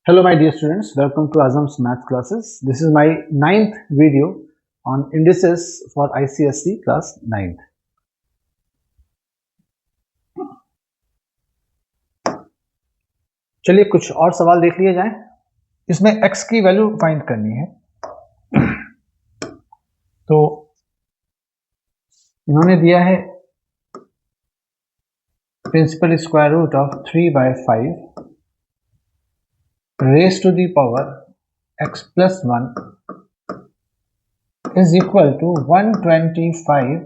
Hello my dear students, welcome to Azam's math classes. This is my 9th video on indices for ICSE class 9th. चलिए कुछ और सवाल देख लिए जाएं। इसमें x की वैल्यू फाइंड करनी है। तो इन्होंने दिया है principal square root of 3/5 raised to the power x plus 1 is equal to 125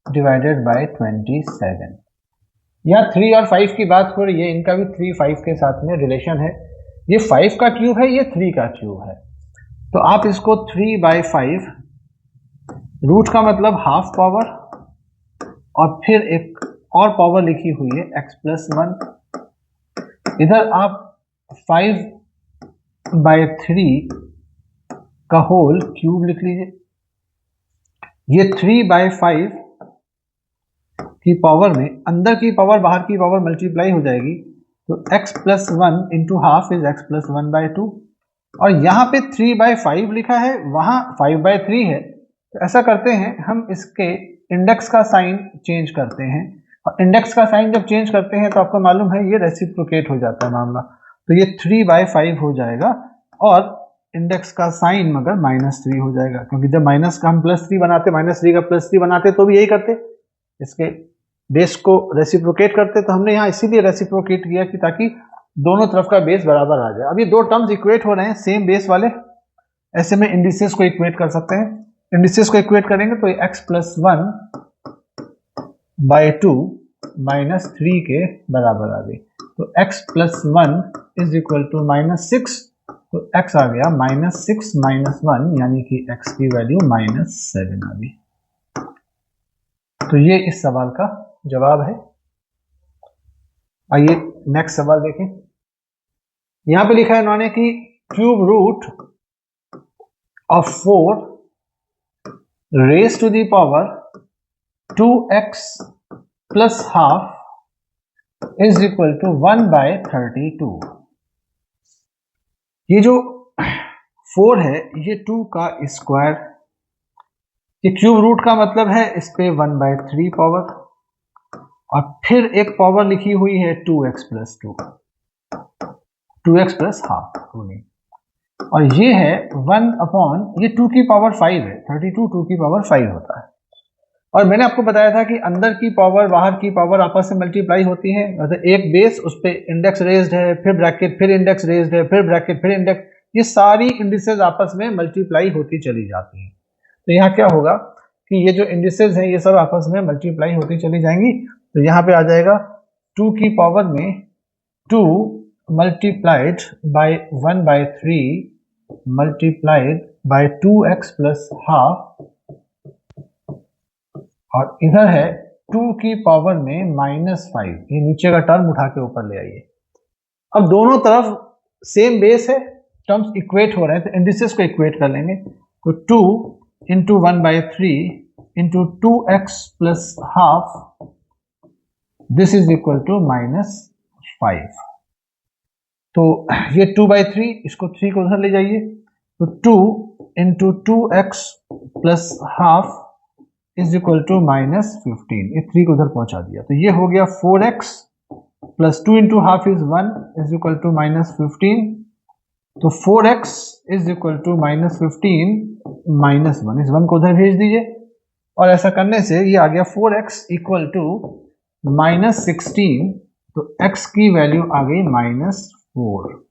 divided by 27। यहाँ 3 और 5 की बात हो रही है, इनका भी 3 5 के साथ में रिलेशन है। ये 5 का क्यूब है, ये 3 का क्यूब है। तो आप इसको 3/5 रूट का मतलब हाफ पावर और फिर एक और पावर लिखी हुई है x plus 1। इधर आप 5/3 का होल क्यूब लिख लीजिए। ये 3/5 की पावर में अंदर की पावर बाहर की पावर मल्टीप्लाई हो जाएगी, तो x plus 1 into half is x plus 1/2। और यहाँ पे 3/5 लिखा है, वहाँ 5/3 है। तो ऐसा करते हैं, हम इसके इंडेक्स का साइन चेंज करते हैं। और इंडेक्स का साइन जब चेंज करते हैं तो आपको मालूम है ये रेसिप्रोकेट हो जाता है मामला। तो ये 3/5 हो जाएगा और इंडेक्स का साइन मगर -3 हो जाएगा, क्योंकि जब माइनस का हम +3 बनाते, -3 का +3 बनाते तो भी यही करते, इसके बेस को रेसिप्रोकेट करते। तो हमने यहाँ इसीलिए रेसिप्रोकेट किया कि ताकि दोनों तरफ का बेस बराबर आ जाए। अब ये दो टर्म्स इक्वेट हो रहे हैं, सेम बेस वाले। ऐसे में इंडिसेस को इक्वेट कर सकते हैं। इंडिसेस को इक्वेट करेंगे तो x plus 1/2 -3 के बराबर आ गई। तो x plus 1 is equal to -6। तो x आ गया -6 - 1, यानी कि x की वैल्यू -7 आ गई। तो ये इस सवाल का जवाब है। आइए नेक्स्ट सवाल देखें। यहां पे लिखा है इन्होंने कि cube root of 4 raised to the power 2x plus half is equal to 1/32। ये जो 4 है ये 2 का स्क्वायर, ये क्यूब रूट का मतलब है इस पे 1/3 पावर और फिर एक पावर लिखी हुई है 2x plus 2, 2x plus half। और ये है 1/, ये 2 की पावर 5 है, 32 2 की पावर 5 होता है। और मैंने आपको बताया था कि अंदर की पावर बाहर की पावर आपस में मल्टीप्लाई होती है। मतलब एक बेस, उस पे इंडेक्स रेज्ड है, फिर ब्रैकेट, फिर इंडेक्स रेज्ड है, फिर ब्रैकेट, फिर इंडेक्स, ये सारी इंडिसेस आपस में मल्टीप्लाई होती चली जाती हैं। तो यहाँ क्या होगा कि ये जो इंडिसेस हैं ये सब आपस में मल्टीप्लाई होती चली जाएंगी। तो यहाँ पे आ जाएगा 2 की पावर में 2 multiplied bye 1/3 multiplied by 2x plus half, और इधर है 2 की पावर में -5। ये नीचे का टर्म उठा के ऊपर ले आइए। अब दोनों तरफ सेम बेस है, टर्म्स इक्वेट हो रहे हैं, तो इंडिसेस को इक्वेट कर लेंगे। तो 2 into 1/3 into 2x plus half, this is equal to -5। तो ये 2/3, इसको 3 को उधर ले जाइए। तो 2 into 2x plus half is equal to -15। ये 3 को उधर पहुंचा दिया। तो ये हो गया 4x plus 2 into half is 1 is equal to -15। तो 4x इज इक्वल टू -15 - 1, इस 1 को उधर भेज दीजिए। और ऐसा करने से ये आ गया 4x इक्वल टू -16। तो x की वैल्यू आ गई -4।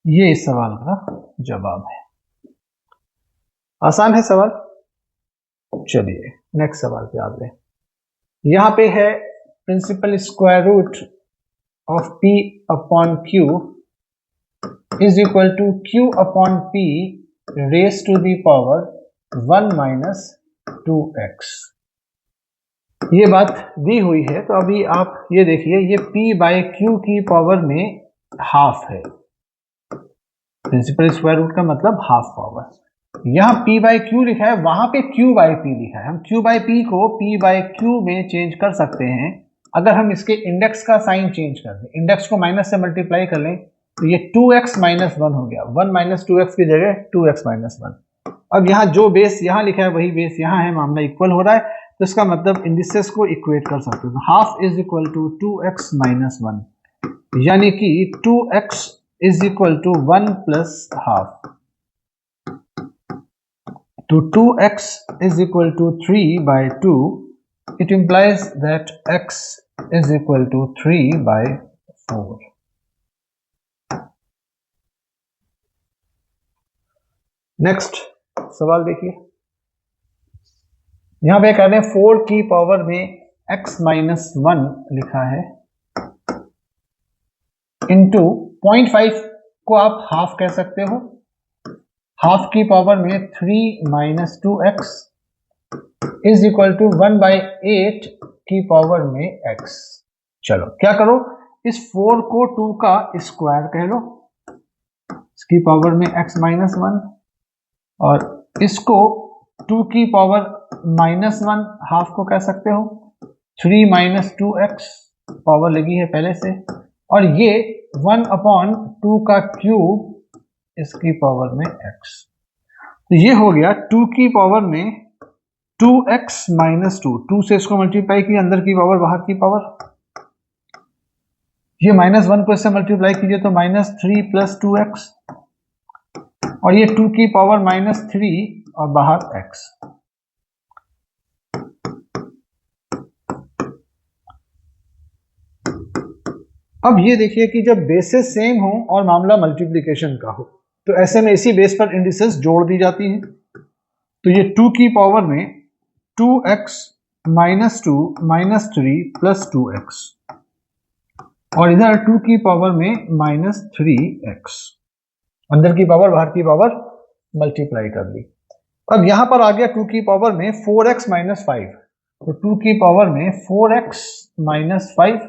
ये इस सवाल का जवाब है। आसान है सवाल। चलिए नेक्स्ट सवाल पे आते हैं। यहां पे है principal square root of p upon q is equal to q upon p raise to the power 1 - 2x। ये बात दी हुई है। तो अभी आप ये देखिए, ये p/q की पावर में हाफ है। प्रिंसिपल स्क्वायर रूट का मतलब हाफ पावर। यहाँ p/q लिखा है, वहां पे q/p लिखा है। हम q/p को p/q में चेंज कर सकते हैं अगर हम इसके इंडेक्स का साइन चेंज कर दें, इंडेक्स को माइनस से मल्टीप्लाई कर लें, तो ये 2x माइनस 1 हो गया, 1 माइनस 2x की जगह 2x माइनस 1। अब यहाँ जो बेस यहाँ लिखा है वही बेस यहाँ है, मामला इक्वल हो रहा है, तो इसका मतलब इंडिसेस को इक्वेट कर सकते हो। Half is equal to 2x minus 1, यानी कि 2x is equal to 1 plus half. तो 2x is equal to 3 by 2, it implies that x is equal to 3 by 4. Next सवाल देखिए, यहां पे कह रहे हैं 4 की पावर में x माइनस 1 लिखा है इंटू 0.5 को आप हाफ कह सकते हो, हाफ की पावर में 3 minus 2x is equal to 1 by 8 की पावर में x। चलो क्या करो, इस 4 को 2 का स्क्वायर कह लो, इसकी पावर में x माइनस 1, और इसको 2 की पावर माइनस 1 हाफ को कह सकते हो, 3 माइनस 2x पावर लगी है पहले से, और ये 1 अपॉन 2 का क्यूब इसकी पावर में x। तो ये हो गया 2 की पावर में 2x माइनस 2, 2 से इसको मल्टीप्लाई किया, अंदर की पावर बाहर की पावर, ये माइनस 1 को इससे मल्टीप्लाई कीजिए तो माइनस 3 प्लस 2x, और ये 2 की पावर माइनस 3 और बाहर x। अब ये देखिए कि जब बेसेस सेम हो और मामला मल्टीप्लिकेशन का हो, तो ऐसे में इसी बेस पर इंडिसेस जोड़ दी जाती हैं। तो ये 2 की पावर में 2x minus 2 minus 3 plus 2x, और इधर 2 की पावर में माइनस 3x, अंदर की पावर बाहर की पावर मल्टीप्लाई कर दी। अब यहां पर आ गया 2 की पावर में 4x माइनस 5, तो 2 की पावर में 4x माइनस 5,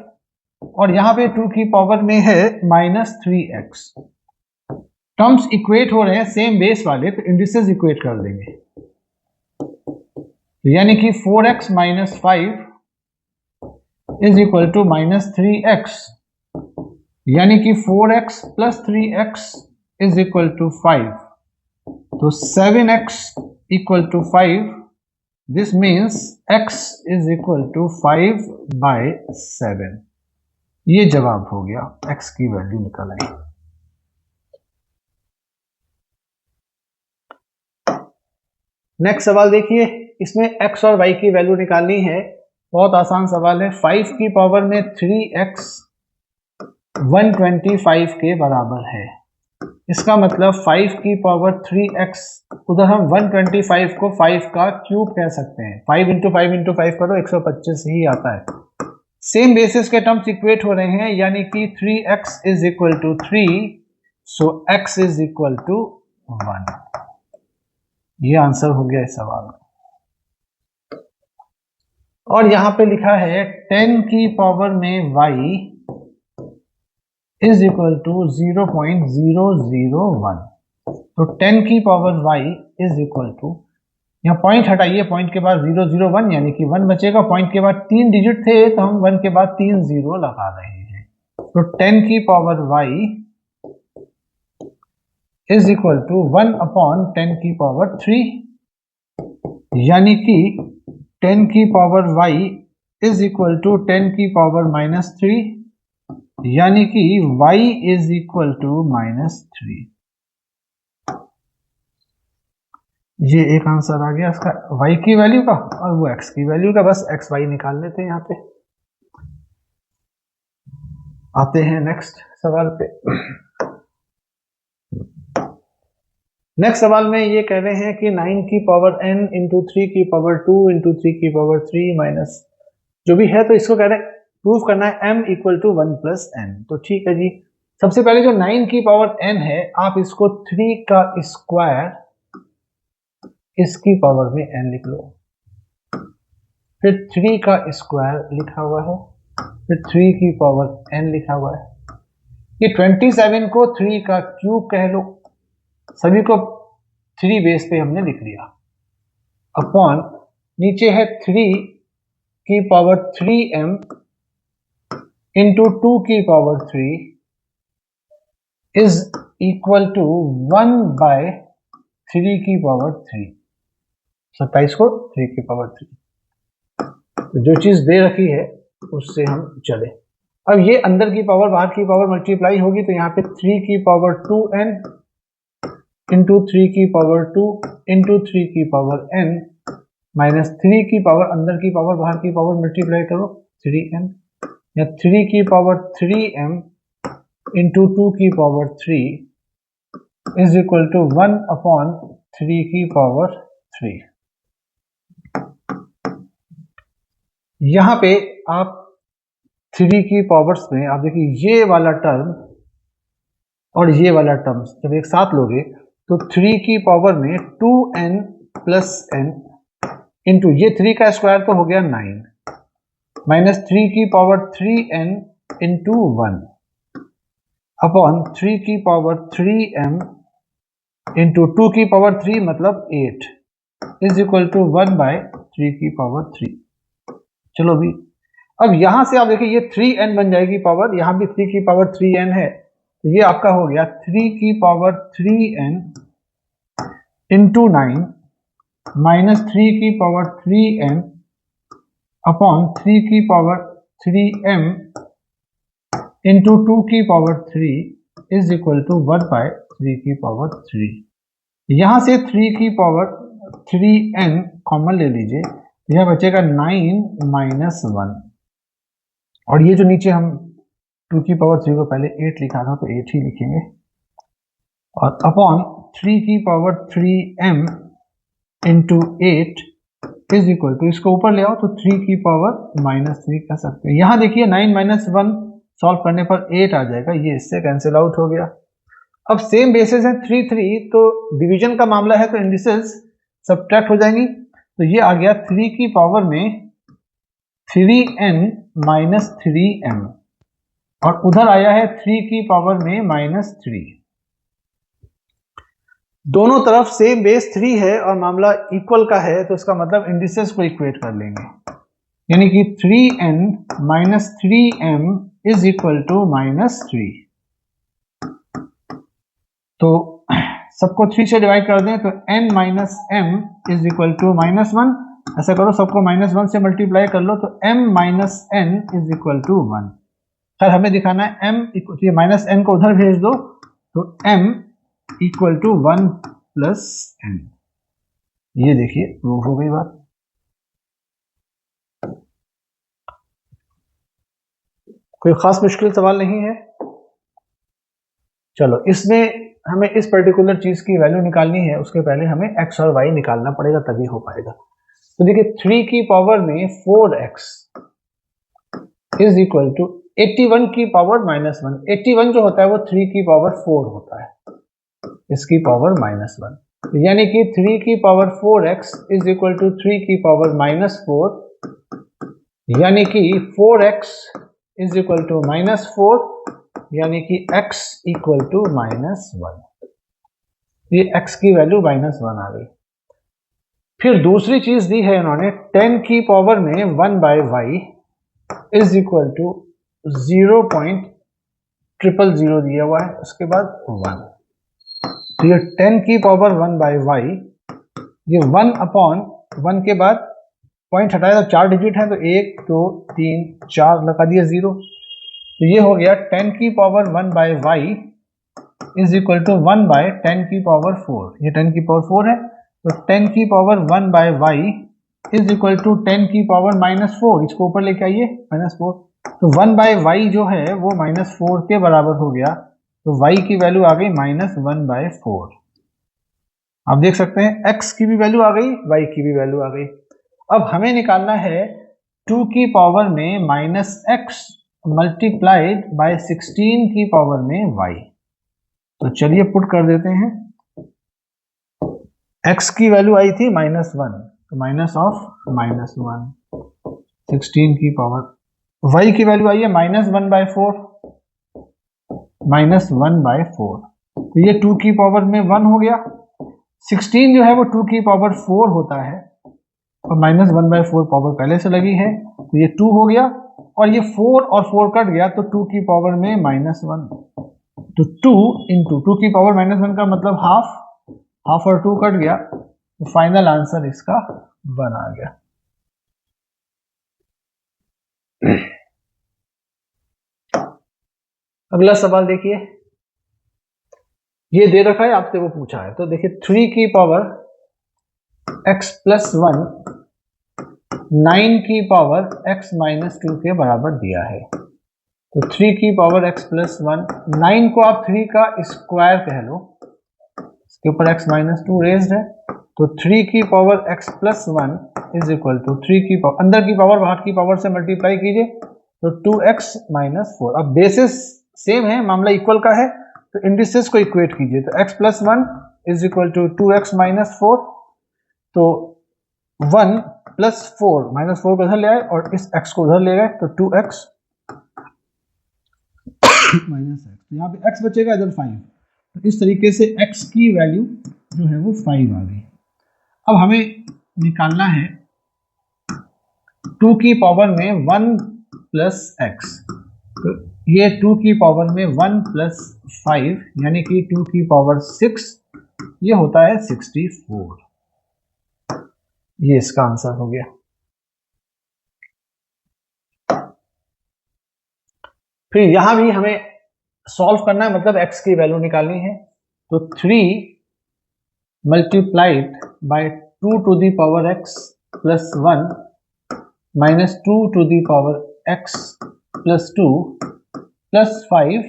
और यहां पे 2 की पावर में है माइनस 3x। टर्म्स इक्वेट हो रहे हैं सेम बेस वाले, तो इंडिसेस इक्वेट कर देंगे, यानी कि 4x minus 5 is equal to minus 3x, यानी कि 4x plus 3x is equal to 5, तो 7x equal to 5, this means x is equal to 5 by 7। ये जवाब हो गया, x की वैल्यू निकल आई। नेक्स्ट सवाल देखिए, इसमें x और y की वैल्यू निकालनी है, बहुत आसान सवाल है। 5 की पावर में 3x 125 के बराबर है, इसका मतलब 5 की पावर 3x, उधर हम 125 को 5 का क्यूब कह सकते हैं, 5 इंटू 5 इंटू 5 करो 125 ही आता है। सेम बेसिस के टर्म्स इक्वेट हो रहे हैं, यानी कि 3x is equal to 3, so x is equal to 1। ये आंसर हो गया इस सवाल का। और यहां पे लिखा है 10 की पावर में y इज इक्वल टू 0.001, तो 10 की power y is equal to, यहाँ पॉइंट हटाइए, पॉइंट के बाद 001 यानी कि 1 बचेगा, पॉइंट के बाद 3 डिजिट थे तो हम 1 के बाद 3 0 लगा रहे हैं, तो 10 की power y is equal to 1 upon 10 की पावर 3, यानी कि 10 की power y is equal to 10 की पावर माइनस 3, यानी कि y is equal to minus 3। ये एक आंसर आ गया इसका y की वैल्यू का, और वो x की वैल्यू का, बस x y निकाल लेते हैं। यहाँ पे आते हैं नेक्स्ट सवाल पे। नेक्स्ट सवाल में ये कह रहे हैं कि 9 की पावर n इंटू 3 की पावर 2 इंटू 3 की पावर 3 माइनस जो भी है, तो इसको कह रहे हैं प्रूफ करना है m equal to 1 plus n। तो ठीक है जी, सबसे पहले जो 9 की पावर n है, आप इसको 3 का स्क्वायर इसकी पावर में n लिख लो, फिर 3 का स्क्वायर लिखा हुआ है, फिर 3 की पावर n लिखा हुआ है। ये 27 को 3 का क्यूब कह लो, सभी को 3 बेस पे हमने लिख लिया, अपॉन नीचे है 3 की पावर 3m इंटू 2 की power 3 is equal to 1 by 3 की पावर 3। 27 को 3 की पावर 3। तो जो चीज दे रखी है उससे हम चले। अब ये अंदर की पावर बाहर की पावर मल्टीप्लाई होगी, तो यहाँ पे 3 की पावर 2n इंटू 3 की पावर 2 इंटू 3 की पावर n माइनस 3 की पावर अंदर की पावर बाहर की पावर मल्टीप्लाई करो 3n, या 3 की पावर 3m इंटू 2 की power 3 is equal to 1 upon 3 की पावर 3। यहां पे आप 3 की पावर्स में आप देखिए ये वाला टर्म और ये वाला टर्म जब एक साथ लोगे तो 3 की पावर में 2n प्लस n इंटू ये 3 का स्क्वायर तो हो गया 9 माइनस 3 की पावर 3n इंटू 1 अपॉन 3 की पावर 3m इंटू 2 की पावर 3 मतलब 8 इज इक्वल टू 1 बाय 3 की पावर 3। चलो भी अब यहां से आप देखिए ये 3n बन जाएगी पावर, यहां भी 3 की पावर 3n है, तो ये आपका हो गया 3 की पावर 3n इंटू 9 माइनस 3 की पावर 3n अपॉन 3 की पावर 3m इंटू 2 की power 3 is equal to 1 by 3 की पावर 3। यहां से 3 की पावर 3n कॉमन ले लीजिए, यह बचेगा 9 माइनस 1, और ये जो नीचे हम 2 की पावर 3 को पहले 8 लिखा था तो 8 ही लिखेंगे, और अपॉन 3 की power 3m into 8 is equal to, इसको ऊपर ले आओ तो 3 की पावर माइनस 3 कह सकते हैं। यहां देखिए 9 माइनस 1 सॉल्व करने पर 8 आ जाएगा, ये इससे कैंसिल आउट हो गया। अब सेम बेसिस है 3 3, तो डिवीजन का मामला है तो इंडिसेस सब्ट्रैक्ट हो जाएंगी, तो ये आ गया 3 की पावर में 3n माइनस 3m, और उधर आया है 3 की पावर में माइनस 3। दोनों तरफ सेम बेस 3 है और मामला इक्वल का है, तो इसका मतलब इंडिसेस को इक्वेट कर लेंगे, यानी कि 3n minus 3m is equal to minus 3। तो सबको 3 से डिवाइड कर दें तो n minus m is equal to minus 1। ऐसा करो सबको माइनस 1 से मल्टीप्लाई कर लो तो m minus n is equal to 1। Sir हमें दिखाना है m, ये माइनस n को उधर भेज दो तो m equal to 1 plus n। ये देखिए प्रूव हो गई बात। कोई खास मुश्किल सवाल नहीं है। चलो इसमें हमें इस पर्टिकुलर चीज की वैल्यू निकालनी है, उसके पहले हमें x और y निकालना पड़ेगा तभी हो पाएगा। तो देखिए 3 की पावर में 4x इज इक्वल टू 81 की पावर माइनस 1। 81 जो होता है वो 3 की पावर 4 होता है, इसकी पावर माइनस 1, यानी कि 3 की power 4x is equal to 3 की पावर माइनस 4, यानी कि 4x is equal to minus 4, यानी कि x इक्वल टू माइनस 1। ये x की वैल्यू माइनस 1 आ गई। फिर दूसरी चीज दी है इन्होंने 10 की पावर में 1 by y is equal to 0.000 दिया हुआ है, उसके बाद 1। तो ये 10 की पावर 1 बाय y, ये 1 अपॉन 1 के बाद पॉइंट हटाया तो 4 डिजिट है तो 1 2 3 4 लगा दिया 0, तो ये हो गया 10 की power 1 by y is equal to 1 by 10 की पावर 4। ये 10 की पावर 4 है, तो 10 की power 1 by y is equal to 10 की पावर माइनस 4, इसको ऊपर लेके आइए माइनस 4, तो 1 बाय y जो है वो माइनस 4 के बराबर हो गया, तो y की वैल्यू आ गई माइनस 1 बाय 4। आप देख सकते हैं x की भी वैल्यू आ गई, y की भी वैल्यू आ गई। अब हमें निकालना है 2 की पावर में माइनस x मल्टीप्लाइड बाय 16 की पावर में y। तो चलिए पुट कर देते हैं, x की वैल्यू आई थी माइनस 1, तो माइनस ऑफ माइनस 1 16 की पावर, y की वैल्यू आई है माइनस 1 बाय 4, माइनस 1 बाय 4, तो ये 2 की पावर में 1 हो गया। 16 जो है वो 2 की पावर 4 होता है, और माइनस 1 बाय 4 पावर पहले से लगी है, तो ये 2 हो गया, और ये 4 और 4 कट गया तो 2 की पावर में -1, तो 2 इंटू 2 की पावर -1 का मतलब हाफ, हाफ और 2 कट गया, तो फाइनल आंसर इसका 1 आ गया। अगला सवाल देखिए, ये दे रखा है आपसे, वो पूछा है, तो देखिए 3 की पावर x प्लस 1 9 की पावर x माइनस 2 के बराबर दिया है। तो 3 की पावर x प्लस 1, 9 को आप 3 का स्क्वायर कह लो, इसके ऊपर x माइनस 2 रेज्ड है, तो 3 की power x plus 1 is equal to 3 की पावर, अंदर की पावर बाहर की पावर से मल्टीप्लाई कीजिए, तो 2x माइनस 4। अब बेसिस सेम है, मामला इक्वल का है, तो इंडिसेस को इक्वेट कीजिए, तो x plus 1 is equal to 2x minus 4, तो 1 प्लस 4 माइनस 4 को उधर ले आए और इस x को उधर ले गए, तो 2x माइनस x, तो यहाँ पे x बचेगा, इधर 5, तो इस तरीके से x की वैल्यू जो है वो 5 आ गई। अब हमें निकालना है 2 की पावर में 1 प्लस x, तो ये 2 की पावर में 1 प्लस 5 यानी कि 2 की पावर 6, ये होता है 64, ये इसका आंसर हो गया। फिर यहां भी हमें सॉल्व करना है, मतलब x की वैल्यू निकालनी है, तो 3 multiplied by 2 to the power x plus 1 minus 2 to the power x plus 2 plus 5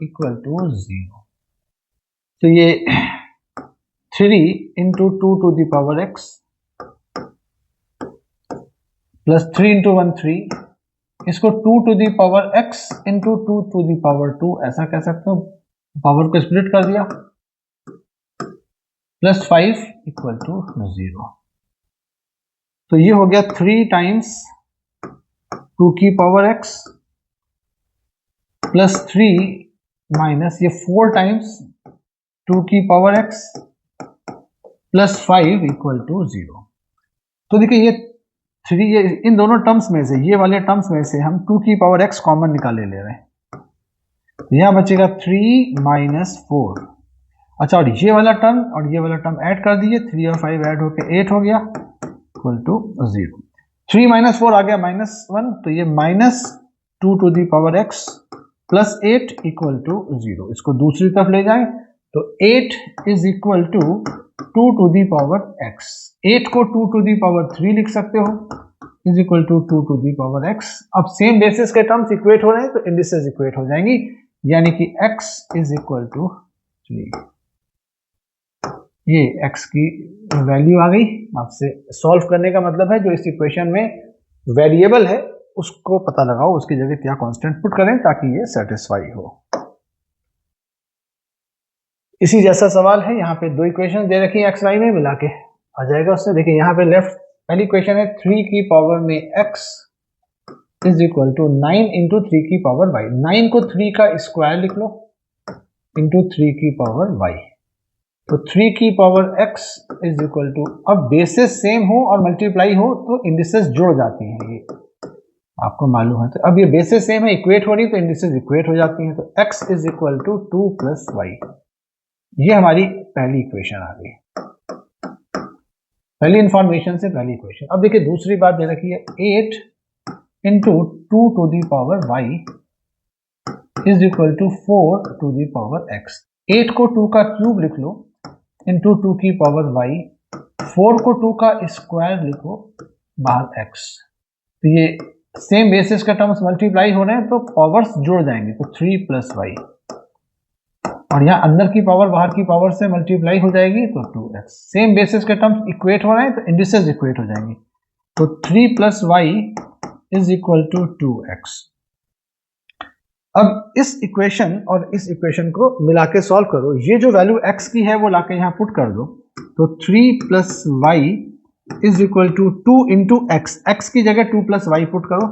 equal to 0। तो ये 3 into 2 to the power x plus 3 into 1 3, इसको 2 to the power x into 2 to the power 2 ऐसा कह सकते हो, power को split कर दिया, प्लस 5 इक्वल टू 0। तो ये हो गया 3 टाइम्स 2 की पावर x प्लस 3 माइनस ये 4 टाइम्स 2 की power x plus 5 equal to 0। तो देखिए ये 3, ये इन दोनों टर्म्स में से, ये वाले टर्म्स में से हम 2 की पावर x कॉमन निकाले ले रहे हैं, तो यहां बचेगा 3 माइनस 4। अच्छा, और ये वाला टर्म और ये वाला टर्म ऐड कर दीजिए, 3 और 5 ऐड होके 8 हो गया, इक्वल टू 0। 3 माइनस 4 आ गया -1, तो ये minus 2 to the power x plus 8 equal to 0। इसको दूसरी तरफ ले जाएं, तो 8 is equal to 2 to the power x, 8 को 2 टू दी पावर 3 लिख सकते हो, is equal to 2 to the power x। अब सेम बेसिस के टर्म्स इक्वेट हो रहे हैं, तो इंडिसेस इक्वेट हो जाएंगी, यानी कि x इज इक्वल टू 3। ये x की वैल्यू आ गई। आपसे सॉल्व करने का मतलब है जो इस इक्वेशन में वेरिएबल है उसको पता लगाओ, उसकी जगह क्या कांस्टेंट पुट करें ताकि ये सेटिस्फाई हो। इसी जैसा सवाल है, यहाँ पे 2 इक्वेशन दे रखी है x y में, मिला के आ जाएगा उससे। देखिए यहाँ पे लेफ्ट पहली इक्वेशन है 3 की पावर में x is equal to 9 into 3 की पावर y, 9 को 3 का स्क्वायर लिख लो इंटू 3 की पावर y, तो 3 की power x is equal to, अब बेसिस सेम हो और मल्टीप्लाई हो तो इंडिसेस जुड़ जाती हैं, ये आपको मालूम है। तो अब ये बेसिस सेम है, इक्वेट हो रही, तो इंडिसेस इक्वेट हो जाती हैं, तो x is equal to 2 plus y, ये हमारी पहली इक्वेशन आ गई, पहली इंफॉर्मेशन से पहली इक्वेशन। अब देखिए दूसरी बात दे रखी है 8 into 2 to the power y is equal to 4 to the power x। 8 को 2 का क्यूब लिख लो इंटू 2 की पावर y, 4 को 2 का स्क्वायर लिखो बाहर x। तो ये सेम बेसिस का टर्म्स मल्टीप्लाई हो रहे हैं तो पावर्स जुड़ जाएंगे, तो 3 प्लस y, और यहाँ अंदर की पावर बाहर की पावर से मल्टीप्लाई हो जाएगी तो 2x। सेम बेसिस के टर्म्स इक्वेट हो रहे हैं तो इंडिसेस इक्वेट हो जाएंगे, तो 3 plus y is equal to 2x। अब इस इक्वेशन और इस इक्वेशन को मिला के सॉल्व करो, ये जो वैल्यू x की है वो लाके यहाँ पुट कर दो, तो 3 plus y is equal to 2 into x, x की जगह 2 प्लस वाई पुट करो,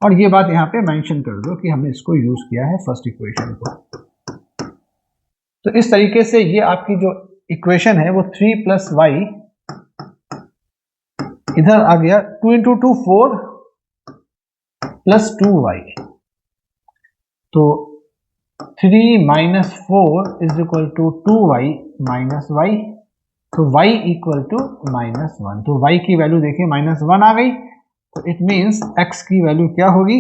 और ये बात यहाँ पे मेंशन कर दो कि हमने इसको यूज किया है फर्स्ट इक्वेशन को। तो इस तरीके से ये आपकी जो इक्वेशन है वो 3 प्लस वाई, इधर आ गया 2 इंटू 2 4 प्लस 2y, तो 3 minus 4 is equal to 2y minus y, तो y इक्वल टू -1। तो y की वैल्यू देखिए -1 आ गई, तो इट मीन्स x की वैल्यू क्या होगी,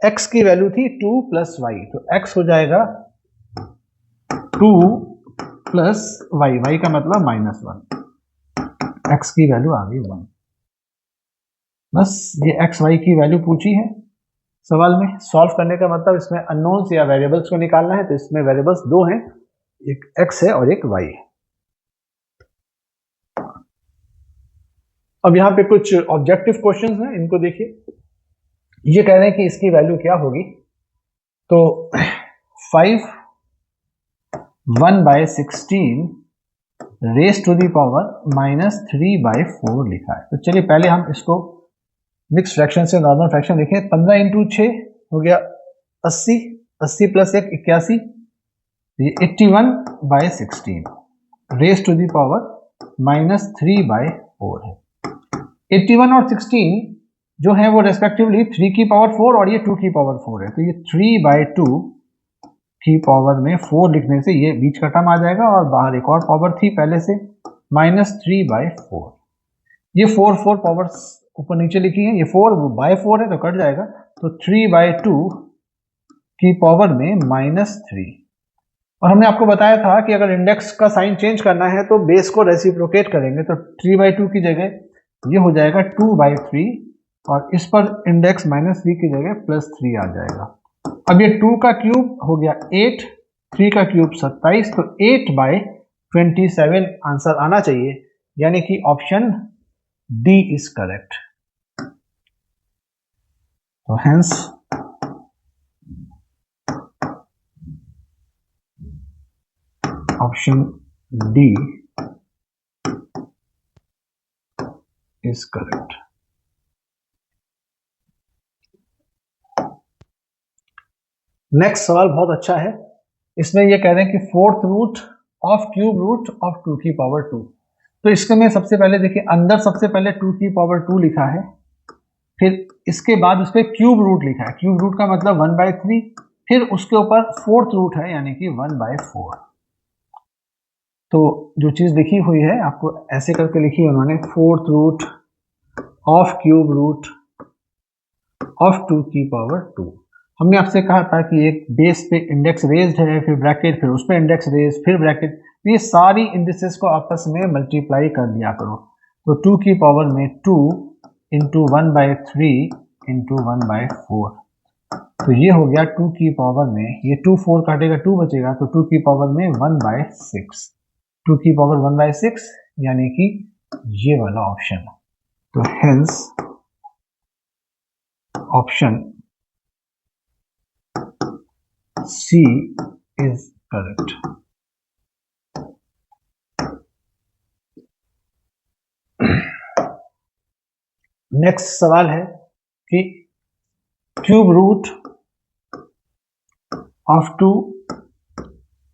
x की वैल्यू थी 2 प्लस y, तो x हो जाएगा 2 प्लस y, y का मतलब -1, x की वैल्यू आ गई 1। बस ये x y की वैल्यू पूछी है सवाल में। सॉल्व करने का मतलब इसमें अननोन्स या वेरिएबल्स को निकालना है, तो इसमें वेरिएबल्स दो हैं, एक x है और एक y है। अब यहाँ पे कुछ ऑब्जेक्टिव क्वेश्चंस हैं, इनको देखिए। ये कह रहे हैं कि इसकी वैल्यू क्या होगी, तो 5 1/16 रेस टू दी पावर -3/4 लिखा है। तो चलिए पहले हम इसको मिक्स फ्रैक्शन से नॉर्मल फ्रैक्शन देखें। 15 इंटू 6 हो गया 80, 80 प्लस 1 81, ये 81/16 रेस टू दी पावर -3/4 है। 81 और 16 जो है वो रेस्पेक्टिवली 3 की पावर 4 और ये 2 की पावर 4 है, तो ये 3/2 की पावर में 4 लिखने से ये बीच का टर्म आ जाएगा, और बाहर एक और पावर थी पहले से -3/4। ये 4 पावर्स ऊपर नीचे लिखी है, ये 4/4 है तो कट जाएगा, तो 3/2 की पावर में -3। और हमने आपको बताया था कि अगर इंडेक्स का साइन चेंज करना है तो बेस को रेसिप्रोकेट करेंगे, तो 3/2 की जगह ये हो जाएगा 2/3, और इस पर इंडेक्स -3 की जगह +3 आ जाएगा। अब ये 2 का क्यूब हो गया 8, 3 का क्यूब 27, तो 8/27 आंसर आना चाहिए, यानी कि ऑप्शन डी इज करेक्ट। तो hence option D is correct. Next सवाल बहुत अच्छा है, इसमें ये कह रहे हैं कि 4th root of cube root of 2 की पावर 2। तो इसके में सबसे पहले देखिए, अंदर सबसे पहले 2 की पावर 2 लिखा है, फिर इसके बाद उस पर क्यूब रूट लिखा है, क्यूब रूट का मतलब 1/3, फिर उसके ऊपर 4th रूट है यानी कि 1/4। तो जो चीज लिखी हुई है आपको ऐसे करके लिखी है उन्होंने, 4th root of cube root of 2 की पावर 2। हमने आपसे कहा था कि एक बेस पे इंडेक्स रेज्ड है, फिर ब्रैकेट, फिर उस पर इंडेक्स रेज, फिर ब्रैकेट, ये सारी इंडिसेस को आपस में मल्टीप्लाई कर दिया करो। तो 2 की पावर में 2 इंटू 1/3 इंटू 1/4, तो ये हो गया 2 की पावर में, ये 2 4 काटेगा 2 बचेगा, तो 2 की पावर में 1/6, 2 की पावर 1/6 यानी कि ये वाला ऑप्शन। तो hence option C is correct. Next सवाल है कि cube root of 2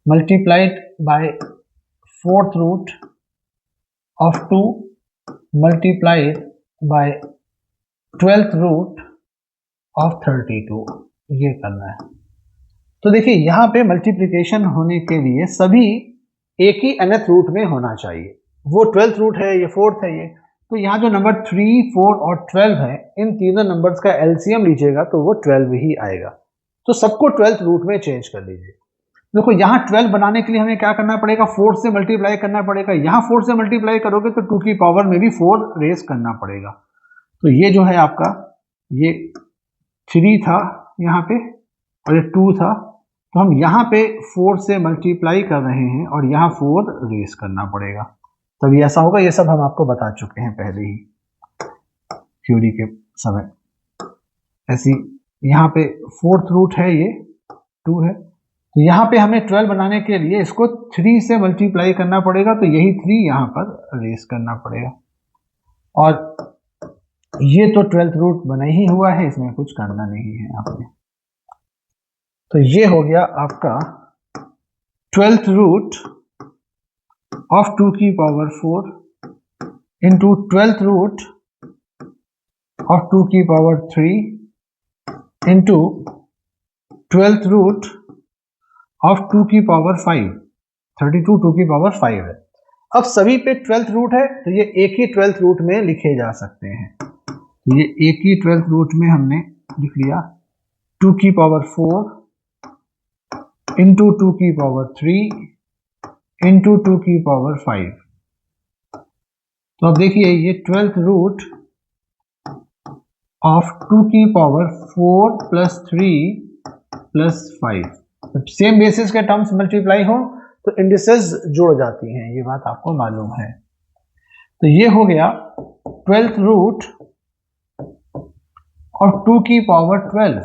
multiplied by 4th root of 2 multiplied by 12th root of 32, ये करना है। तो देखिए यहाँ पे मल्टीप्लिकेशन होने के लिए सभी एक ही nth रूट में होना चाहिए, वो 12th रूट है, ये 4th है, ये, तो यहाँ जो नंबर 3, 4 और 12 है, इन तीनों नंबर्स का एलसीएम लीजिएगा तो वो 12 ही आएगा, तो सबको 12th रूट में चेंज कर लीजिए। देखो यहाँ 12 बनाने के लिए हमें क्या करना पड़ेगा, 4 से मल्टीप्लाई करना पड़ेगा, यहाँ 4 से मल्टीप्लाई करोगे तो 2 की पावर में भी 4 रेस करना पड़ेगा। तो ये जो है आपका, ये 3 था यहाँ पे और ये 2 था, तो हम यहाँ पे 4 से मल्टीप्लाई कर रहे हैं और यहाँ 4 रेस करना पड़ेगा, तभी ऐसा होगा। ये सब हम आपको बता चुके हैं पहले ही थ्योरी के समय। ऐसी यहाँ पे 4th रूट है, ये 2 है, तो यहाँ पे हमें 12 बनाने के लिए इसको 3 से मल्टीप्लाई करना पड़ेगा, तो यही 3 यहाँ पर रेस करना पड़ेगा, और ये तो 12th रूट बना ही हुआ है, इसमें कुछ करना नहीं है आपने। तो ये हो गया आपका 12th रूट ऑफ 2 की power 4 into 12th root of 2 की power 3 into 12th root of 2 की पावर 5, 32 2 की पावर 5 है। अब सभी पे 12th रूट है तो ये एक ही 12th रूट में लिखे जा सकते हैं। तो ये एक ही 12th रूट में हमने लिख लिया 2 की पावर 4 इंटू 2 की पावर 3 इंटू 2 की पावर 5। तो अब देखिए ये 12th रूट ऑफ 2 की power 4 plus 3 plus 5। Same basis के टर्म्स मल्टीप्लाई हो तो इंडिसेस जुड़ जाती हैं, ये बात आपको मालूम है। तो ये हो गया 12th रूट और 2 की पावर 12।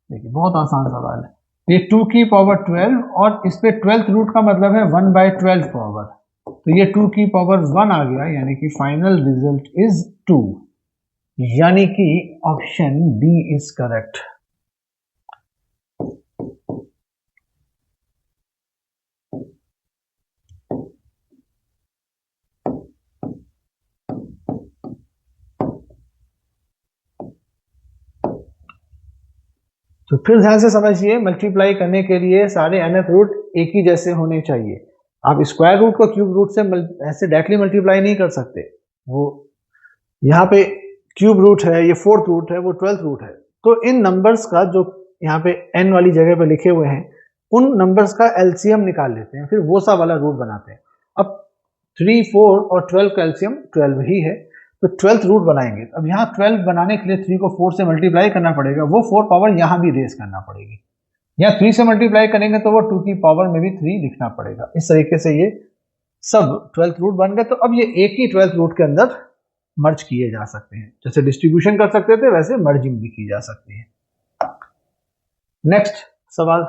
देखिए बहुत आसान सवाल है। ये 2 की पावर 12 और इस पे 12th रूट का मतलब है 1/12 पावर, तो ये 2 की पावर 1 आ गया, यानी कि फाइनल रिजल्ट इज 2, यानी कि ऑप्शन बी इज करेक्ट। तो फिर ध्यान से समझिए, मल्टीप्लाई करने के लिए सारे nth रूट एक ही जैसे होने चाहिए। आप स्क्वायर रूट को क्यूब रूट से ऐसे डायरेक्टली मल्टीप्लाई नहीं कर सकते। वो यहाँ पे क्यूब रूट है, ये 4th रूट है, वो 12th रूट है। तो इन नंबर्स का जो यहाँ पे n वाली जगह पे लिखे हुए हैं, उन नंबर्स का एलसीएम निकाल लेते हैं, फिर वो सा वाला रूट बनाते हैं। अब 3, 4 और 12 का एलसीएम 12 ही है, तो 12th रूट बनाएंगे। अब यहाँ 12 बनाने के लिए 3 को 4 से मल्टीप्लाई करना पड़ेगा, वो 4 पावर यहाँ भी रेस करना पड़ेगी। यहाँ 3 से मल्टीप्लाई करेंगे तो वो 2 की पावर में भी 3 लिखना पड़ेगा। इस तरीके से ये सब 12th रूट बन गए। तो अब ये एक ही 12th रूट के अंदर मर्ज किए जा सकते हैं। जैसे डिस्ट्रीब्यूशन कर सकते थे वैसे मर्जिंग भी की जा सकती है। नेक्स्ट सवाल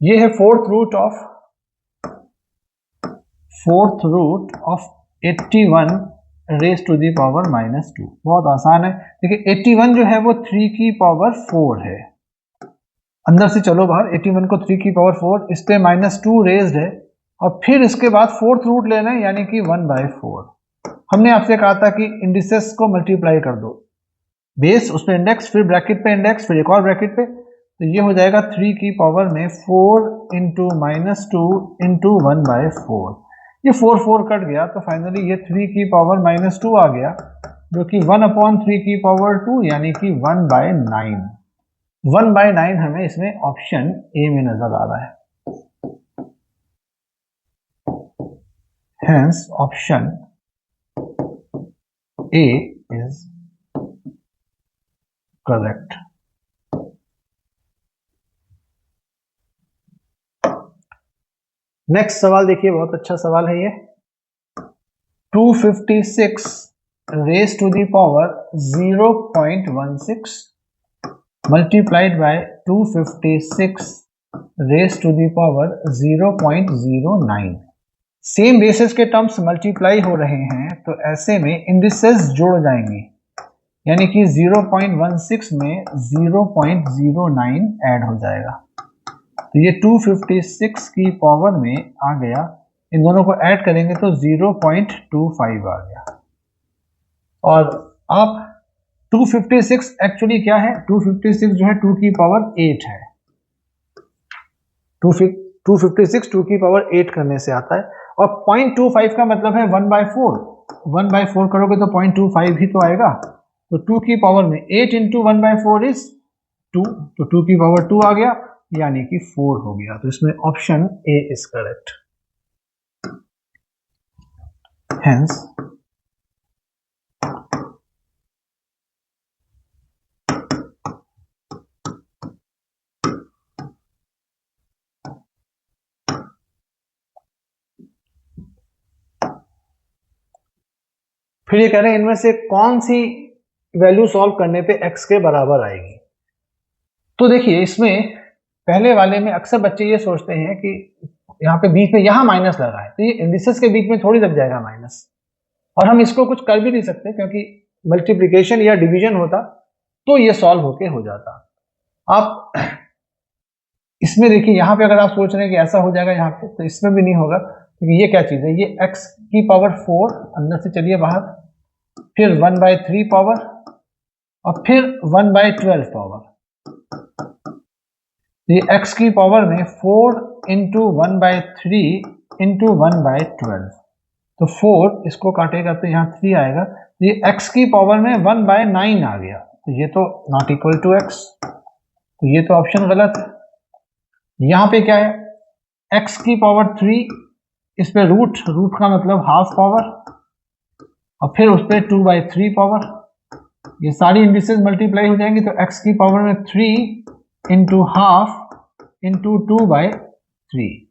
ये है 4th root of 81 raise to the power -2। बहुत आसान है। देखिए 81 जो है वो 3 की पावर 4 है। अंदर से चलो बाहर, 81 को 3 की पावर 4, इस पे -2 रेज्ड है और फिर इसके बाद 4th रूट लेना है, यानी कि 1/4। हमने आपसे कहा था कि इंडिसेस को मल्टीप्लाई कर दो, बेस उस पर इंडेक्स, फिर ब्रैकेट पे इंडेक्स, फिर एक और ब्रैकेट पे। तो ये हो जाएगा 3 की पावर में 4 इंटू -2 इंटू 1/4। ये 4 कट गया तो फाइनली ये 3 की पावर -2 आ गया, जो कि 1/3 की पावर 2, यानी कि 1/9। 1/9 हमें इसमें ऑप्शन ए में नजर आ रहा है। Hence option A is correct. Next सवाल देखिए, बहुत अच्छा सवाल है ये। 256 raise to the power 0.16 multiplied by 256 raise to the power 0.09। Same basis के टर्म्स मल्टीप्लाई हो रहे हैं, तो ऐसे में इंडिसेस जुड़ जाएंगे, यानी कि 0.16 में 0.09 ऐड हो जाएगा। तो ये 256 की पावर में आ गया, इन दोनों को ऐड करेंगे तो 0.25 आ गया। और आप 256 एक्चुअली क्या है, 256 जो है 2 की पावर 8 है। 256 2 की पावर 8 करने से आता है, और 0.25 का मतलब है 1/4। 1/4 करोगे तो 0.25 ही तो आएगा। तो 2 की पावर में 8 इंटू 1/4 इज 2, तो 2 की पावर 2 आ गया, यानी कि 4 हो गया। तो इसमें option A is correct. Hence फिर ये कह रहे हैं इनमें से कौन सी वैल्यू सॉल्व करने पे x के बराबर आएगी। तो देखिए इसमें पहले वाले में अक्सर बच्चे ये सोचते हैं कि यहाँ पे बीच में यहाँ माइनस लगा है, तो ये इंडिसेस के बीच में थोड़ी लग जाएगा माइनस, और हम इसको कुछ कर भी नहीं सकते क्योंकि मल्टीप्लिकेशन या डिवीजन होता तो ये सॉल्व होके हो जाता। आप इसमें देखिए यहाँ पे अगर आप सोच रहे हैं कि ऐसा हो जाएगा यहाँ पे, तो इसमें भी नहीं होगा, क्योंकि ये क्या चीज है, ये x की पावर 4 अंदर से चलिए बाहर, फिर 1/3 पावर और फिर 1/12 पावर। ये x की पावर में 4 इंटू 1/3 इंटू 1/12, तो 4 इसको काटेगा तो यहाँ 3 आएगा, तो ये x की पावर में 1/9 आ गया, तो ये तो नॉट इक्वल टू x, तो ये तो ऑप्शन गलत है। यहाँ पे क्या है, x की पावर 3, इस पे रूट का मतलब हाफ पावर, और फिर उस पर 2/3 पावर, ये सारी इंडिसेस मल्टीप्लाई हो जाएंगी, तो x की पावर में 3 इंटू हाफ इंटू 2/3,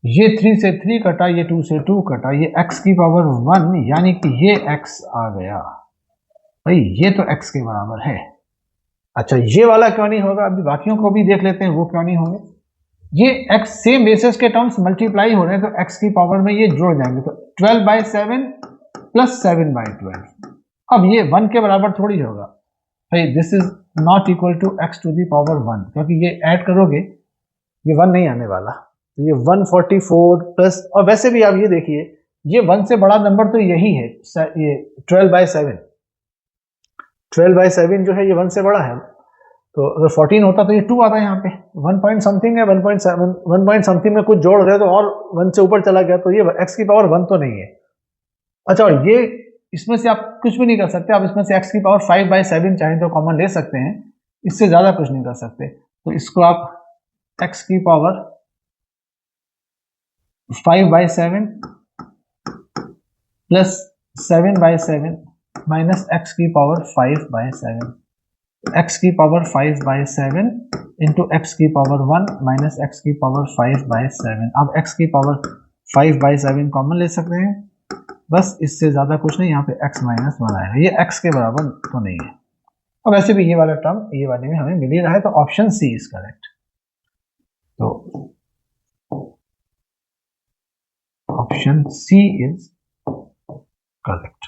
ये 3 से 3 कटा, ये 2 से 2 कटा, ये x की पावर 1, यानी कि ये x आ गया। भाई ये तो x के बराबर है। अच्छा ये वाला क्यों नहीं होगा, अभी बाकियों को भी देख लेते हैं वो क्यों नहीं होंगे। ये x सेम बेसिस के टर्म्स मल्टीप्लाई हो रहे हैं, तो x की पावर में ये जुड़ जाएंगे, तो 12/7 प्लस 7/12, अब ये 1 के बराबर थोड़ी होगा भाई, this is not equal to x to the power 1, क्योंकि ये ऐड करोगे ये 1 नहीं आने वाला, तो ये 144 प्लस, और वैसे भी आप ये देखिए ये 1 से बड़ा नंबर तो यही है, ये 12/7 जो है ये 1 से बड़ा है, तो अगर 14 होता तो ये 2 आता है, यहाँ पे 1 पॉइंट समथिंग है, 1.7 1 पॉइंट समथिंग में कुछ जोड़ रहे तो और 1 से ऊपर चला गया, तो ये x की पावर 1 तो नहीं है। अच्छा, और ये इसमें से आप कुछ भी नहीं कर सकते, आप इसमें से x की पावर 5/7 चाहे तो कॉमन ले सकते हैं, इससे ज्यादा कुछ नहीं कर सकते, तो इसको आप x की पावर 5/7 प्लस 7/7 माइनस x की पावर 5/7, x की पावर 5/7 इंटू x की पावर 1 माइनस x की पावर 5/7, अब x की पावर 5/7 कॉमन ले सकते हैं, बस इससे ज्यादा कुछ नहीं, यहाँ पे x माइनस 1 आएगा, ये x के बराबर तो नहीं है। और वैसे भी ये वाला टर्म ये वाले में हमें मिल ही रहा है, तो ऑप्शन सी इज करेक्ट, तो ऑप्शन सी इज करेक्ट।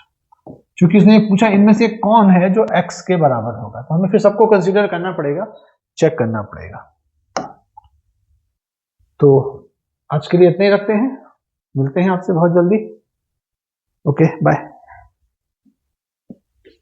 क्योंकि उसने पूछा इनमें से कौन है जो x के बराबर होगा, तो हमें फिर सबको कंसीडर करना पड़ेगा, चेक करना पड़ेगा। तो आज के लिए इतने ही रखते हैं, मिलते हैं आपसे बहुत जल्दी, ओके बाय।